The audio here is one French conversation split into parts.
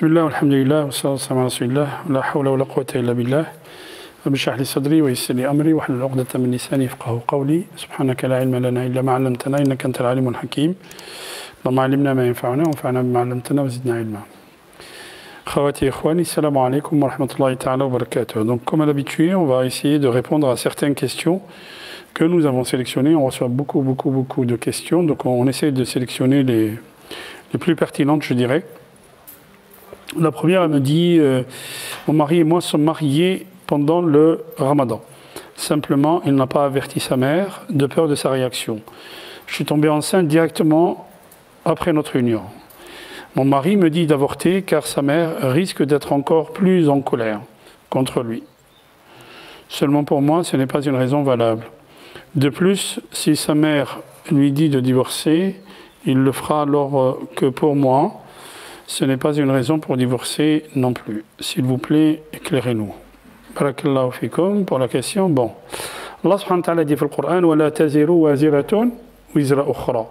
Bismillah, alhamdulillah, wa sallallahu ala rasulillah, la hawla wa la quwwata illa billah. Rabbi shrah li sadri wa yassir li amri wa hlul 'uqdatan min lisani yafqahu qawli. Subhanaka la ilma lana illa ma 'allamtana innaka antal alimul hakim. Allahumma 'allimna ma yanfa'una wanfa'na bima 'allamtana wa zidna ilma. Khawati ikhwani, assalamu alaikum wa rahmatullahi ta'ala wa barakatuh. Donc comme à l'habitude, on va essayer de répondre à certaines questions que nous avons sélectionnées. On reçoit beaucoup de questions, donc on essaie de sélectionner les plus pertinentes, je dirais. La première, elle me dit mon mari et moi sommes mariés pendant le Ramadan. Simplement, il n'a pas averti sa mère de peur de sa réaction. Je suis tombée enceinte directement après notre union. Mon mari me dit d'avorter car sa mère risque d'être encore plus en colère contre lui. Seulement pour moi, ce n'est pas une raison valable. De plus, si sa mère lui dit de divorcer, il le fera alors que pour moi, ce n'est pas une raison pour divorcer non plus. S'il vous plaît, éclairez-nous. Barakallahu fikum pour la question. Bon. Allah subhanahu wa ta'ala dit dans le Coran وَلَا تَزِرُ وَازِرَةٌ وِزْرَ أُخْرَى.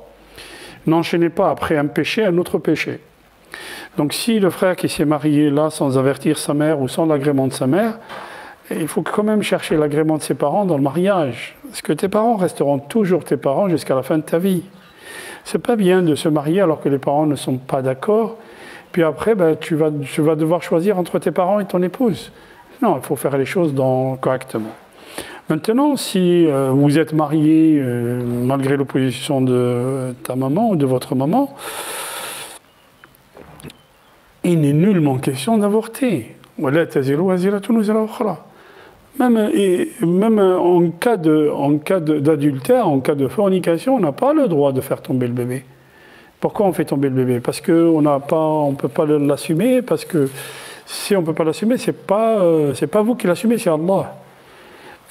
N'enchaînez pas après un péché un autre péché. Donc si le frère qui s'est marié là sans avertir sa mère ou sans l'agrément de sa mère, il faut quand même chercher l'agrément de ses parents dans le mariage. Parce que tes parents resteront toujours tes parents jusqu'à la fin de ta vie. C'est pas bien de se marier alors que les parents ne sont pas d'accord. Puis après, tu vas devoir choisir entre tes parents et ton épouse. Non, il faut faire les choses correctement. Maintenant, si vous êtes marié malgré l'opposition de ta maman ou de votre maman, il n'est nullement question d'avorter. Même en cas d'adultère, en cas de fornication, on n'a pas le droit de faire tomber le bébé. Pourquoi on fait tomber le bébé? Parce qu'on ne peut pas l'assumer, parce que si on ne peut pas l'assumer, c'est pas vous qui l'assumez, c'est Allah.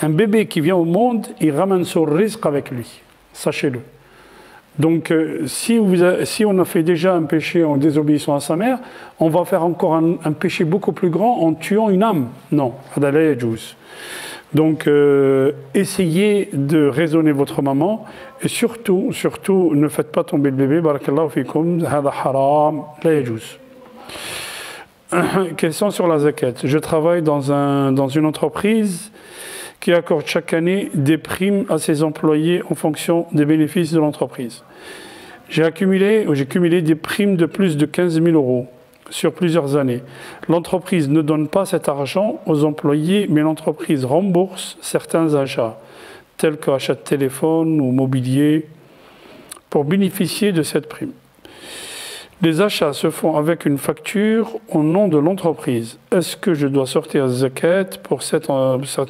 Un bébé qui vient au monde, il ramène son risque avec lui, sachez-le. Donc si on a fait déjà un péché en désobéissant à sa mère, on va faire encore un péché beaucoup plus grand en tuant une âme. Non, donc essayez de raisonner votre maman et surtout, ne faites pas tomber le bébé. Barakallahu fikum, hada haram, la yajouz. Question sur la zakat. Je travaille dans une entreprise qui accorde chaque année des primes à ses employés en fonction des bénéfices de l'entreprise. J'ai cumulé des primes de plus de 15 000 € sur plusieurs années. L'entreprise ne donne pas cet argent aux employés, mais l'entreprise rembourse certains achats, tels qu'achats de téléphone ou mobilier, pour bénéficier de cette prime. Les achats se font avec une facture au nom de l'entreprise. Est-ce que je dois sortir zakat pour cette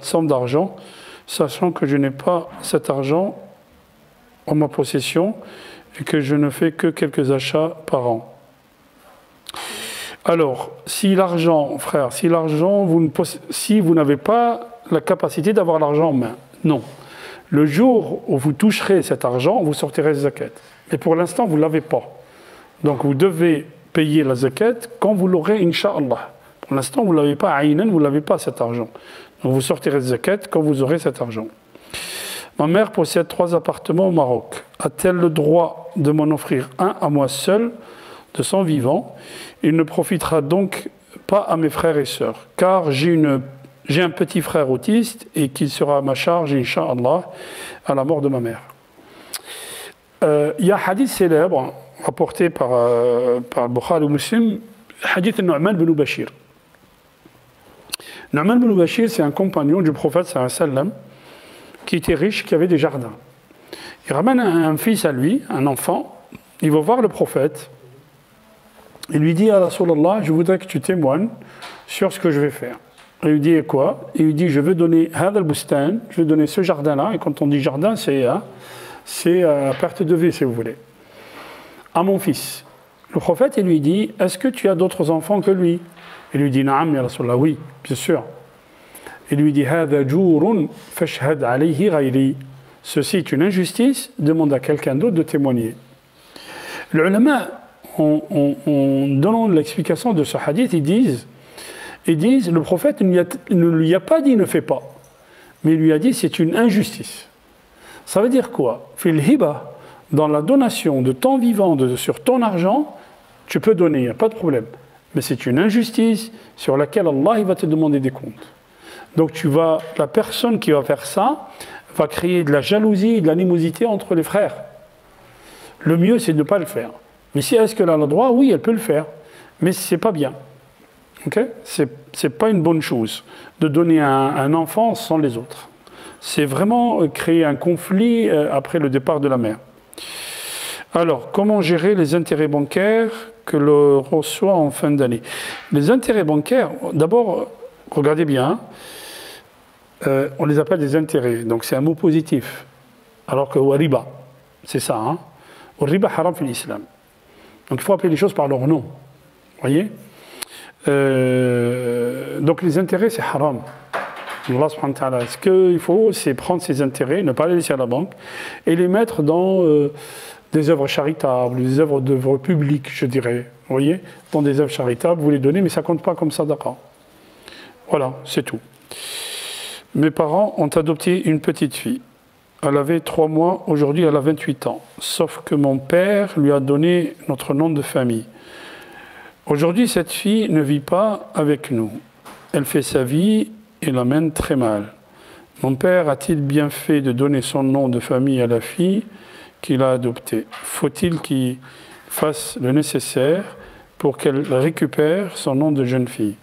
somme d'argent, sachant que je n'ai pas cet argent en ma possession et que je ne fais que quelques achats par an? Alors, si vous n'avez pas la capacité d'avoir l'argent en main, non. Le jour où vous toucherez cet argent, vous sortirez zakat. Mais pour l'instant, vous ne l'avez pas. Donc vous devez payer la zakat quand vous l'aurez, Inch'Allah. Pour l'instant, vous ne l'avez pas, Aïnan, vous ne l'avez pas cet argent. Donc vous sortirez zakat quand vous aurez cet argent. Ma mère possède 3 appartements au Maroc. A-t-elle le droit de m'en offrir un à moi seul, de son vivant? Il ne profitera donc pas à mes frères et sœurs, car j'ai un petit frère autiste et qu'il sera à ma charge, Inch'Allah, à la mort de ma mère. Il y a un hadith célèbre rapporté par Bukhari ou Muslim, hadith Nu'man bin Bashir. Nu'man bin Bashir, c'est un compagnon du prophète sallallahu alayhi wa sallam, qui était riche, qui avait des jardins. Il ramène un fils à lui, un enfant, il va voir le prophète, il lui dit à Rasulallah, je voudrais que tu témoignes sur ce que je vais faire. Il lui dit quoi? Il lui dit, je veux donner Hadal Bustan, je veux donner ce jardin-là, et quand on dit jardin, c'est à perte de vue, si vous voulez, à mon fils. Le prophète, il lui dit, est-ce que tu as d'autres enfants que lui? Il lui dit, Naam, ya Rasulallah, oui, bien sûr. Il lui dit, Hada jourun fashhad alayhi ghayri. Ceci est une injustice, demande à quelqu'un d'autre de témoigner. Les ulama, en donnant l'explication de ce hadith, ils disent, le prophète ne lui a pas dit ne fais pas, mais il lui a dit c'est une injustice. Ça veut dire quoi? Fil hiba, dans la donation de ton vivant sur ton argent, tu peux donner, il n'y a pas de problème. mais c'est une injustice sur laquelle Allah il va te demander des comptes. Donc la personne qui va faire ça va créer de la jalousie, de l'animosité entre les frères. Le mieux, c'est de ne pas le faire. Mais si est-ce qu'elle a le droit? Oui, elle peut le faire. Mais ce n'est pas bien. Okay? Ce n'est pas une bonne chose de donner un enfant sans les autres. C'est vraiment créer un conflit après le départ de la mère. Alors, comment gérer les intérêts bancaires que l'on reçoit en fin d'année? Les intérêts bancaires, d'abord, regardez bien, on les appelle des intérêts, donc c'est un mot positif. Alors que riba, c'est ça, hein? Riba haram fi l'islam. Donc il faut appeler les choses par leur nom. Vous voyez? Donc les intérêts, c'est haram. Allah subhanahu wa ta'ala, ce qu'il faut, c'est prendre ces intérêts, ne pas les laisser à la banque, et les mettre dans des œuvres charitables, des œuvres publiques, je dirais. Vous voyez? Dans des œuvres charitables, vous les donnez, mais ça ne compte pas comme sadaqa. Voilà, c'est tout. Mes parents ont adopté une petite fille. Elle avait 3 mois, aujourd'hui elle a 28 ans. Sauf que mon père lui a donné notre nom de famille. Aujourd'hui, cette fille ne vit pas avec nous. Elle fait sa vie et la mène très mal. Mon père a-t-il bien fait de donner son nom de famille à la fille qu'il a adoptée? Faut-il qu'il fasse le nécessaire pour qu'elle récupère son nom de jeune fille?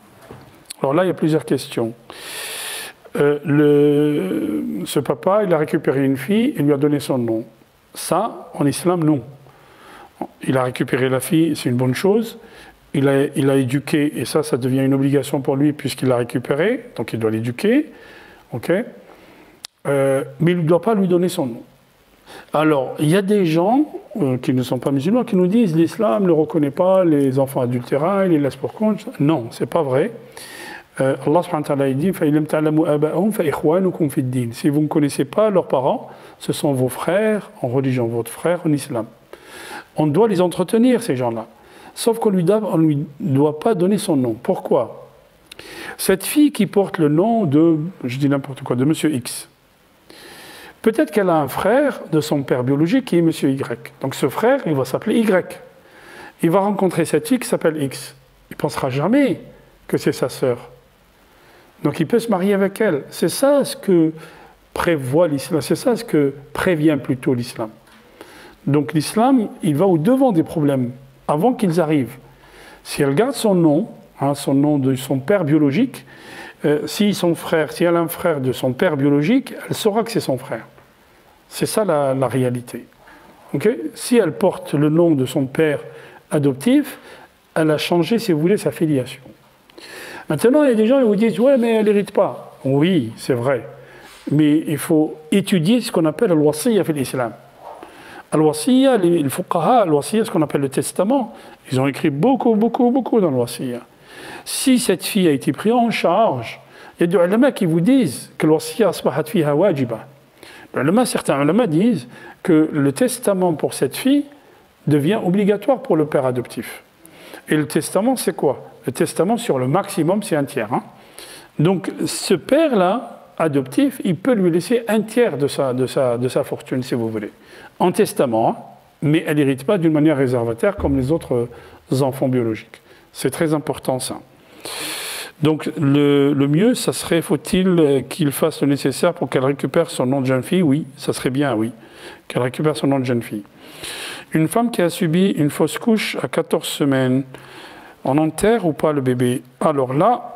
Alors là, il y a plusieurs questions. Ce papa, il a récupéré une fille et lui a donné son nom. Ça, en islam, non. Il a récupéré la fille, c'est une bonne chose. Il a éduqué, et ça devient une obligation pour lui puisqu'il l'a récupéré, donc il doit l'éduquer. Okay, mais il ne doit pas lui donner son nom. Alors, il y a des gens qui ne sont pas musulmans qui nous disent l'islam ne reconnaît pas les enfants adultérins, il les laisse pour compte. Non, ce n'est pas vrai. Allah subhanahu wa ta'ala dit si vous ne connaissez pas leurs parents, ce sont vos frères en religion, votre frère en islam. On doit les entretenir, ces gens-là. Sauf qu'on ne lui doit pas donner son nom. Pourquoi? Cette fille qui porte le nom de, je dis n'importe quoi, de Monsieur X, peut-être qu'elle a un frère de son père biologique qui est Monsieur Y. Donc ce frère, il va s'appeler Y. Il va rencontrer cette fille qui s'appelle X. Il ne pensera jamais que c'est sa sœur. Donc il peut se marier avec elle. C'est ça ce que prévoit l'islam, c'est ça ce que prévient plutôt l'islam. Donc l'islam, il va au-devant des problèmes, avant qu'ils arrivent. Si elle garde son nom, son nom de son père biologique, si elle a un frère de son père biologique, elle saura que c'est son frère. C'est ça la réalité. Okay? Si elle porte le nom de son père adoptif, elle a changé, si vous voulez, sa filiation. Maintenant, il y a des gens qui vous disent « ouais, mais elle n'hérite pas ». Oui, c'est vrai. Mais il faut étudier ce qu'on appelle al-wasiyya fi l'islam. Al-wasiyya, les fuqaha, al-wasiyya, ce qu'on appelle le testament, ils ont écrit beaucoup dans al-wasiyya. Si cette fille a été prise en charge, il y a des ulama qui vous disent que al-wasiyya asbahat fiha wajiba. Certains ulama disent que le testament pour cette fille devient obligatoire pour le père adoptif. Et le testament, c'est quoi? Le testament, sur le maximum, c'est un tiers. Hein. Donc, ce père-là, adoptif, il peut lui laisser un tiers de sa fortune, si vous voulez, en testament, mais elle n'hérite pas d'une manière réservataire comme les autres enfants biologiques. C'est très important, ça. Donc, le mieux, ça serait, faut-il qu'il fasse le nécessaire pour qu'elle récupère son nom de jeune fille? Oui, ça serait bien, oui, qu'elle récupère son nom de jeune fille. Une femme qui a subi une fausse couche à 14 semaines, on enterre ou pas le bébé? Alors là,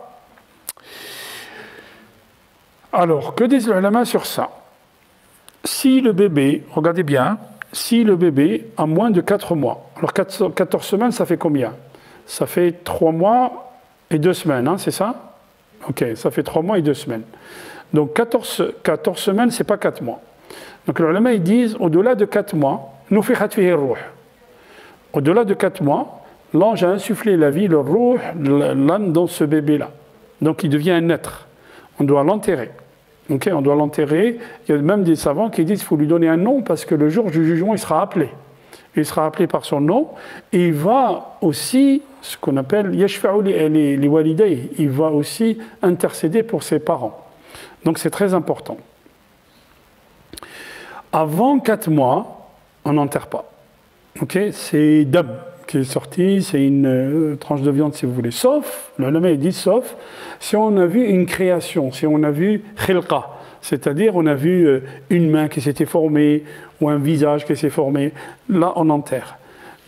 que disent les ulama sur ça? Si le bébé, regardez bien, si le bébé a moins de 4 mois, alors 14 semaines, ça fait combien? Ça fait 3 mois et 2 semaines, hein, c'est ça? Ok, ça fait 3 mois et 2 semaines. Donc 14 semaines, c'est pas 4 mois. Donc les ulama, ils disent, au-delà de 4 mois, au-delà de 4 mois, l'ange a insufflé la vie, le ruh, l'âme dans ce bébé-là. Donc il devient un être. On doit l'enterrer. Okay, on doit l'enterrer. Il y a même des savants qui disent qu'il faut lui donner un nom parce que le jour du jugement, il sera appelé. Il sera appelé par son nom et il va aussi, ce qu'on appelle yashfa'u li walidayhi, il va aussi intercéder pour ses parents. Donc c'est très important. Avant 4 mois, on n'enterre pas. Okay, c'est dam qui est sortie, c'est une tranche de viande si vous voulez. Sauf, le ulama dit sauf, si on a vu une création, si on a vu khilqa, c'est-à-dire on a vu une main qui s'était formée ou un visage qui s'est formé, là on enterre.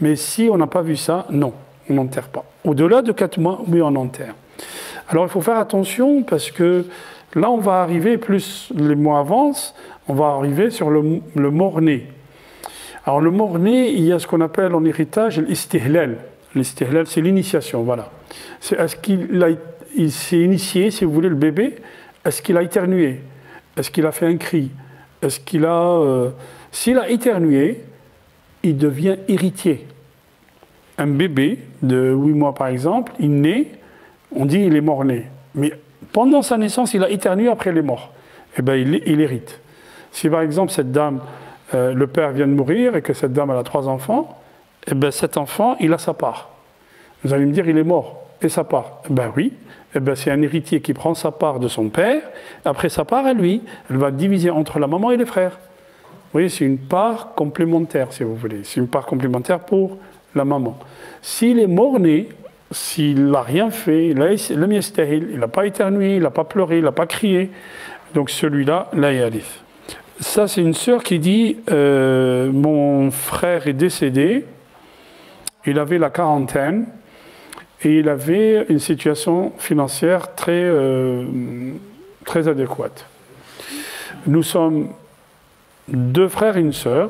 Mais si on n'a pas vu ça, non, on n'enterre pas. Au-delà de 4 mois, oui, on enterre. Alors il faut faire attention parce que là on va arriver, plus les mois avancent, on va arriver sur le mort-né. Alors le mort-né, il y a ce qu'on appelle en héritage l'istihlal. L'istihlal, c'est l'initiation, voilà. C'est est-ce qu'il s'est initié, si vous voulez, le bébé, est-ce qu'il a éternué? Est-ce qu'il a fait un cri? Est-ce qu'il a... S'il a éternué, il devient héritier. Un bébé de 8 mois, par exemple, il naît, on dit il est mort-né. Mais pendant sa naissance, il a éternué, après il est mort. Eh bien, il hérite. Si par exemple, cette dame, le père vient de mourir et que cette dame elle a 3 enfants, eh bien, cet enfant, il a sa part. Vous allez me dire, il est mort. Et sa part? Eh bien oui. Eh bien, c'est un héritier qui prend sa part de son père. Après sa part à lui, elle va diviser entre la maman et les frères. Vous voyez, c'est une part complémentaire, si vous voulez. C'est une part complémentaire pour la maman. S'il est mort-né, s'il n'a rien fait, il n'a pas éternué, il n'a pas pleuré, il n'a pas crié, donc celui-là, la yarith. Ça, c'est une sœur qui dit mon frère est décédé, il avait la quarantaine et il avait une situation financière très adéquate. Nous sommes 2 frères et une sœur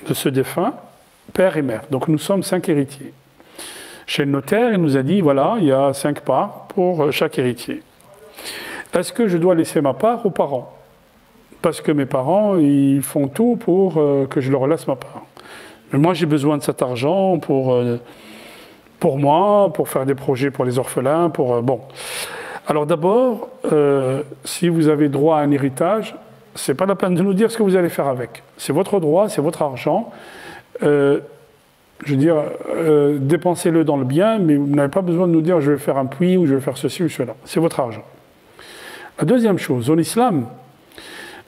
de ce défunt, père et mère. Donc nous sommes 5 héritiers. Chez le notaire, il nous a dit, voilà, il y a 5 parts pour chaque héritier. Est-ce que je dois laisser ma part aux parents? Parce que mes parents, ils font tout pour que je leur laisse ma part. Mais moi, j'ai besoin de cet argent pour moi, pour faire des projets pour les orphelins, bon. Alors d'abord, si vous avez droit à un héritage, c'est pas la peine de nous dire ce que vous allez faire avec. C'est votre droit, c'est votre argent. Je veux dire, dépensez-le dans le bien, mais vous n'avez pas besoin de nous dire je vais faire un puits ou je vais faire ceci ou cela. C'est votre argent. La deuxième chose, en islam,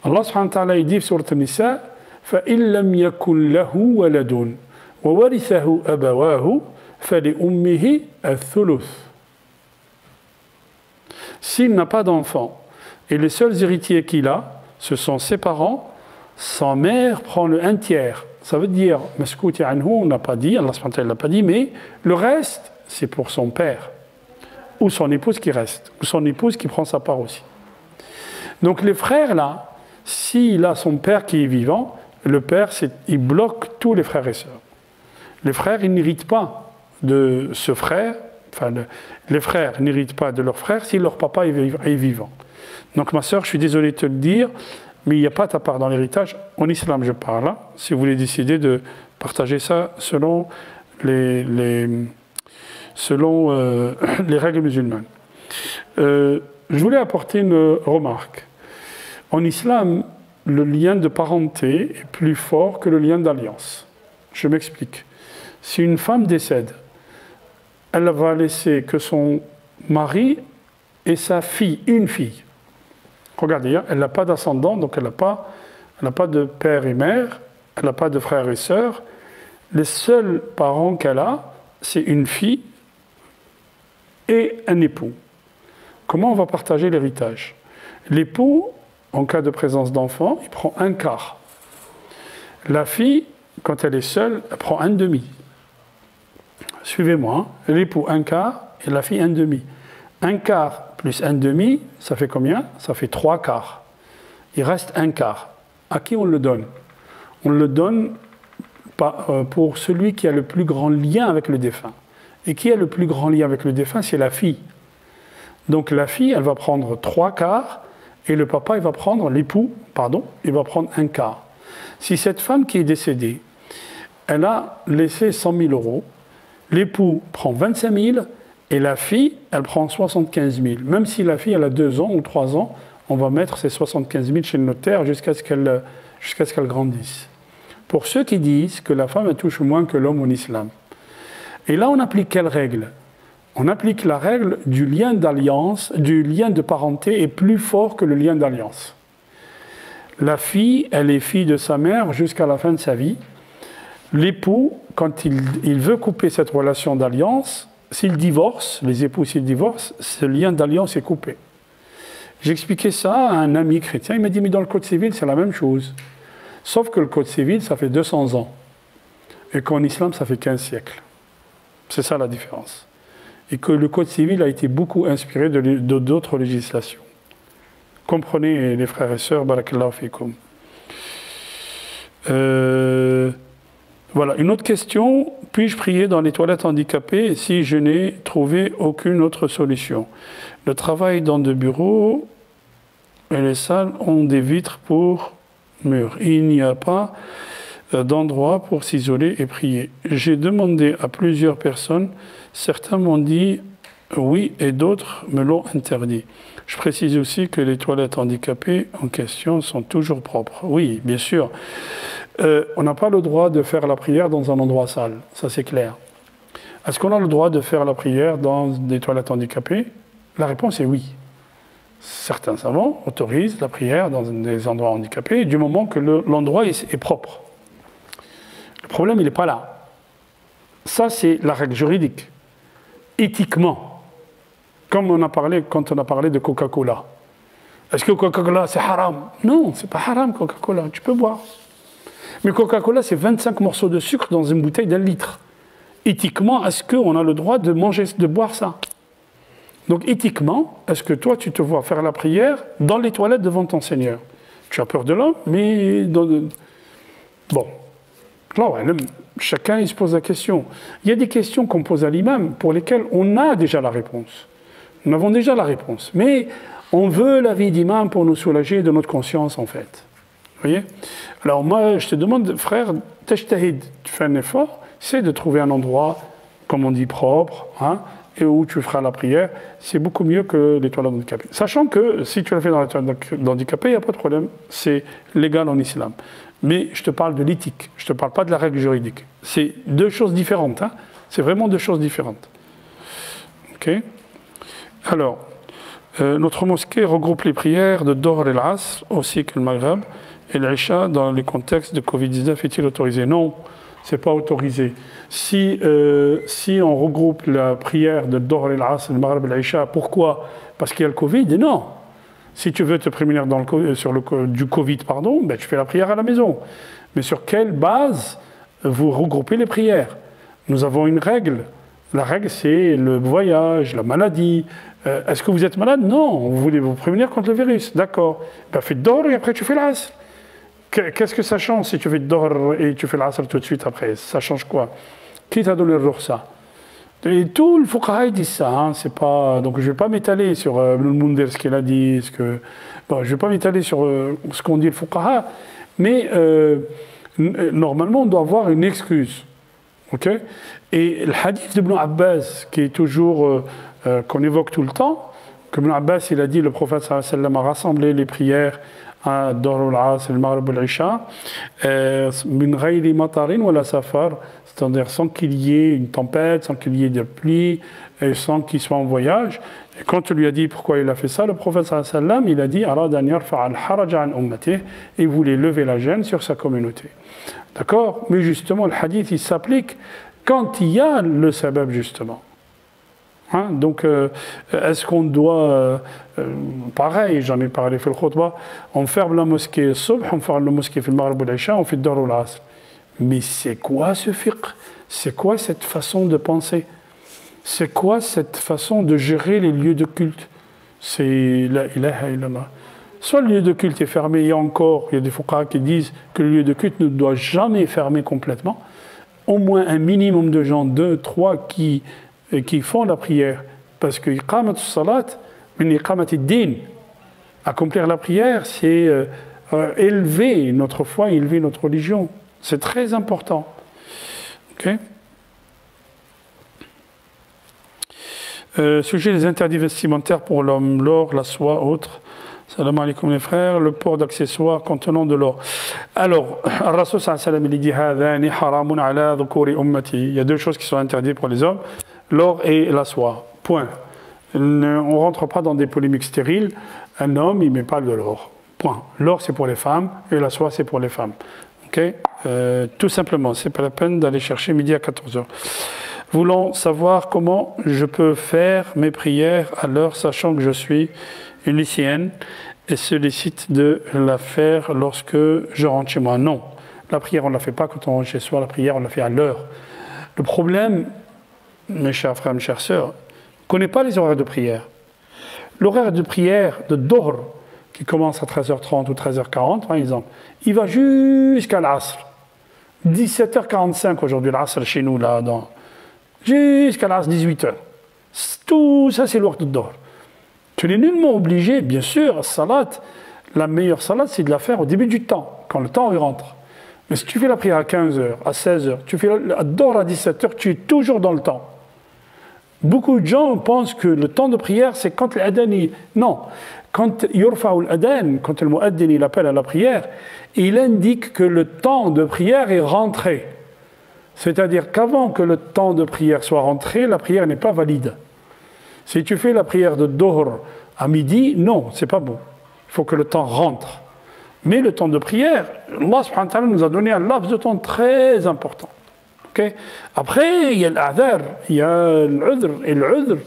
Allah subhanahu wa ta'ala dit sur le Nisa, فَإِن لَمْ يَكُنْ لَهُ وَلَدٌ وَوَرِثَهُ أَبَوَاهُ فَلِأُمِّهِ الثُّلُثُ. S'il n'a pas d'enfant et les seuls héritiers qu'il a, ce sont ses parents, sa mère prend le 1/3. Ça veut dire, Maskouti anhu, on n'a pas dit, Allah subhanahu wa ta'ala l'a pas dit, mais le reste, c'est pour son père, ou son épouse qui reste, ou son épouse qui prend sa part aussi. Donc les frères là, s'il a son père qui est vivant, le père, il bloque tous les frères et sœurs. Les frères, ils n'héritent pas de ce frère, enfin les frères n'héritent pas de leur frère si leur papa est vivant. Donc ma sœur, je suis désolé de te le dire, mais il n'y a pas ta part dans l'héritage. En islam, je parle, hein, si vous voulez décider de partager ça selon les règles musulmanes. Je voulais apporter une remarque. En islam, le lien de parenté est plus fort que le lien d'alliance. Je m'explique. Si une femme décède, elle va laisser que son mari et sa fille, une fille. Regardez, elle n'a pas d'ascendant, donc elle n'a pas de père et mère, elle n'a pas de frères et sœurs. Les seuls parents qu'elle a, c'est une fille et un époux. Comment on va partager l'héritage? L'époux, en cas de présence d'enfant, il prend 1/4. La fille, quand elle est seule, elle prend 1/2. Suivez-moi, hein. L'époux 1/4 et la fille 1/2. 1/4 plus 1/2, ça fait combien? Ça fait 3/4. Il reste 1/4. À qui on le donne? On le donne pour celui qui a le plus grand lien avec le défunt. Et qui a le plus grand lien avec le défunt? C'est la fille. Donc la fille, elle va prendre 3/4 et le papa, il va prendre, l'époux, pardon, il va prendre 1/4. Si cette femme qui est décédée, elle a laissé 100 000 €, l'époux prend 25 000 et la fille, elle prend 75 000. Même si la fille, elle a 2 ans ou 3 ans, on va mettre ces 75 000 chez le notaire jusqu'à ce qu'elle grandisse. Pour ceux qui disent que la femme, elle touche moins que l'homme en islam. Et là, on applique quelle règle? On applique la règle du lien d'alliance, du lien de parenté est plus fort que le lien d'alliance. La fille, elle est fille de sa mère jusqu'à la fin de sa vie. l'époux, quand il veut couper cette relation d'alliance, s'il divorce, les époux s'ils divorcent, ce lien d'alliance est coupé. J'expliquais ça à un ami chrétien, il m'a dit mais dans le code civil c'est la même chose. Sauf que le code civil ça fait 200 ans et qu'en islam ça fait 15 siècles. C'est ça la différence. Et que le code civil a été beaucoup inspiré de d'autres législations. Comprenez les frères et sœurs, barakallahu fikum. Voilà, une autre question. Puis-je prier dans les toilettes handicapées si je n'ai trouvé aucune autre solution? Le travail dans des bureaux et les salles ont des vitres pour murs. Il n'y a pas d'endroit pour s'isoler et prier. J'ai demandé à plusieurs personnes. Certains m'ont dit oui et d'autres me l'ont interdit. Je précise aussi que les toilettes handicapées en question sont toujours propres. Oui, bien sûr. On n'a pas le droit de faire la prière dans un endroit sale, ça c'est clair. Est-ce qu'on a le droit de faire la prière dans des toilettes handicapées? La réponse est oui. Certains savants autorisent la prière dans des endroits handicapés du moment que l'endroit est propre. Le problème, il n'est pas là. Ça, c'est la règle juridique. Éthiquement, comme on a parlé quand on a parlé de Coca-Cola. Est-ce que Coca-Cola, c'est haram? Non, c'est pas haram, Coca-Cola. Tu peux boire. Mais Coca-Cola, c'est 25 morceaux de sucre dans une bouteille d'1 litre. Éthiquement, est-ce qu'on a le droit de manger, de boire ça? Donc, éthiquement, est-ce que toi, tu te vois faire la prière dans les toilettes devant ton Seigneur? Tu as peur de l'homme, mais... Bon. Là, ouais, chacun, il se pose la question. Il y a des questions qu'on pose à l'imam pour lesquelles on a déjà la réponse. Nous avons déjà la réponse. Mais on veut l'avis d'imam pour nous soulager de notre conscience, en fait. Vous voyez? Alors moi, je te demande, frère, tajtahid, tu fais un effort, essaie de trouver un endroit, comme on dit, propre, hein, et où tu feras la prière. C'est beaucoup mieux que les toilettes handicapées. Sachant que si tu l'as fait dans les toilettes handicapées, il n'y a pas de problème, c'est légal en islam. Mais je te parle de l'éthique, je ne te parle pas de la règle juridique. C'est deux choses différentes, hein. C'est vraiment deux choses différentes. Ok? Alors, notre mosquée regroupe les prières de Dohr et l'Asr, aussi que le Maghreb. Et l'Aïcha, dans les contextes de Covid-19, est-il autorisé? Non, ce n'est pas autorisé. Si on regroupe la prière de Dohr et l'Asr, le Maghreb et l'Aïcha, pourquoi? Parce qu'il y a le Covid? Non. Si tu veux te prémunir du Covid, ben, tu fais la prière à la maison. Mais sur quelle base vous regroupez les prières? Nous avons une règle. La règle, c'est le voyage, la maladie. Est-ce que vous êtes malade? Non. Vous voulez vous prémunir contre le virus. D'accord. Ben, fais Dohr et après tu fais l'Asr. Qu'est-ce que ça change si tu fais Dohr et tu fais l'Asr tout de suite après? Ça change quoi? Qui t'a donné le rukhsa? Et tout le fuqaha dit ça. Hein, c'est pas... Donc je ne vais pas m'étaler sur le Mundhir, ce qu'il a dit. Bon, je ne vais pas m'étaler sur ce qu'on dit le fuqaha. Mais normalement, on doit avoir une excuse. Okay? Et le hadith d'Ibn Abbas, qui est toujours... qu'on évoque tout le temps, que Ibn Abbas, il a dit, le prophète sallallahu alayhi wa sallam a rassemblé les prières à Dohr al-Asr, le Maghrib al-Isha, min ghayri matarin wala safar, c'est-à-dire sans qu'il y ait une tempête, sans qu'il y ait de pluie, et sans qu'il soit en voyage. Et quand on lui a dit pourquoi il a fait ça, le prophète sallallahu alayhi wa sallam, il a dit arad an yarfa al-haraj an ummatihi, et il voulait lever la gêne sur sa communauté. D'accord? Mais justement, le hadith, il s'applique quand il y a le sabab, justement. Hein, donc, est-ce qu'on doit, pareil, j'en ai parlé fait le khutbah, on ferme la mosquée subh, on ferme la mosquée fait le maghrib ou l'isha, on fait Dohr ou l'asr. Mais c'est quoi ce fiqh? C'est quoi cette façon de penser? C'est quoi cette façon de gérer les lieux de culte? C'est la ilaha illallah. Soit le lieu de culte est fermé, et encore, il y a des fuqaha qui disent que le lieu de culte ne doit jamais fermer complètement. Au moins un minimum de gens, 2, 3, qui font la prière. Parce que iqamat salat, min iqamat ad-din. Accomplir la prière, c'est élever notre foi, élever notre religion. C'est très important. Ok? Sujet des interdits vestimentaires pour l'homme, l'or, la soie, autres. Salam alaikum les frères, le port d'accessoires contenant de l'or. Alors, Rasul sallallahu alayhi wa sallam, il dit hadhani haramun ala dhukuri ummati. Il y a deux choses qui sont interdites pour les hommes, l'or et la soie. Point. On ne rentre pas dans des polémiques stériles. Un homme, il ne met pas de l'or. Point. L'or, c'est pour les femmes et la soie, c'est pour les femmes. Okay, tout simplement, c'est pas la peine d'aller chercher midi à 14h. Voulant savoir comment je peux faire mes prières à l'heure, sachant que je suis une lycéenne et sollicite de la faire lorsque je rentre chez moi. Non, la prière, on ne la fait pas quand on rentre chez soi, la prière, on la fait à l'heure. Le problème, mes chers frères, mes chères sœurs, on ne connaît pas les horaires de prière. L'horaire de prière de Dohr, qui commence à 13h30 ou 13h40, par exemple, il va jusqu'à l'Asr. 17h45 aujourd'hui, l'Asr chez nous, là, jusqu'à l'Asr, 18h. Tout ça, c'est l'heure de Dohr. Tu n'es nullement obligé, bien sûr, salat, la meilleure salat, c'est de la faire au début du temps, quand le temps rentre. Mais si tu fais la prière à 15h, à 16h, tu fais la Dohr à 17h, tu es toujours dans le temps. Beaucoup de gens pensent que le temps de prière, c'est quand l'adhan est... Non, quand yurfa'u l'adhan, quand le mu'addin il appelle à la prière, il indique que le temps de prière est rentré. C'est-à-dire qu'avant que le temps de prière soit rentré, la prière n'est pas valide. Si tu fais la prière de Dohr à midi, non, c'est pas bon. Il faut que le temps rentre. Mais le temps de prière, Allah subhanahu wa ta'ala nous a donné un laps de temps très important. Okay. Après, il y a l'adhar, il y a l'udhr, et l'udhr,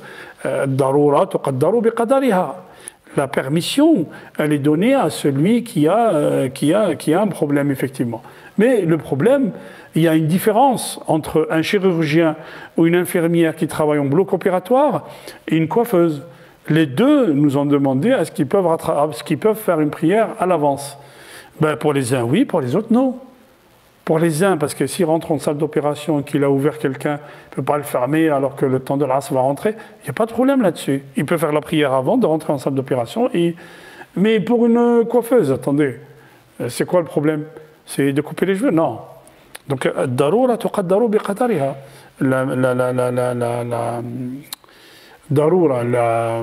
daroura tuqaddaru biqadariha. La permission, elle est donnée à celui qui a un problème, effectivement. Mais le problème, il y a une différence entre un chirurgien ou une infirmière qui travaille en bloc opératoire et une coiffeuse. Les deux nous ont demandé est-ce qu'ils peuvent faire une prière à l'avance. Ben, pour les uns, oui, pour les autres, non. Pour les uns, parce que s'il rentre en salle d'opération et qu'il a ouvert quelqu'un, il ne peut pas le fermer alors que le temps de l'Asr va rentrer, il n'y a pas de problème là-dessus. Il peut faire la prière avant de rentrer en salle d'opération. Mais pour une coiffeuse, attendez, c'est quoi le problème? C'est de couper les cheveux? Non. Donc, daroura tuqaddaru biqadariha. La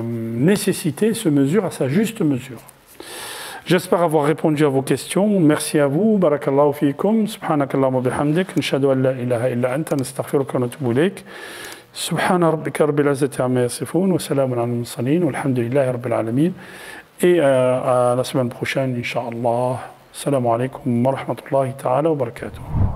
nécessité se mesure à sa juste mesure. J'espère avoir répondu à vos questions. Merci à vous. Barakallahu fiikum. Subhanakallahumma bihamdik. Nashhadu an la ilaha illa anta nastaghfiruka wa natubu ilayk. Subhana rabbika rabbil izzati amma yasifun wa salamun ala al-mursalin walhamdulillahi rabbil alamin. Et à la semaine prochaine, Inch'Allah. Assalamu alaikum wa rahmatullahi ta'ala wa barakatuh.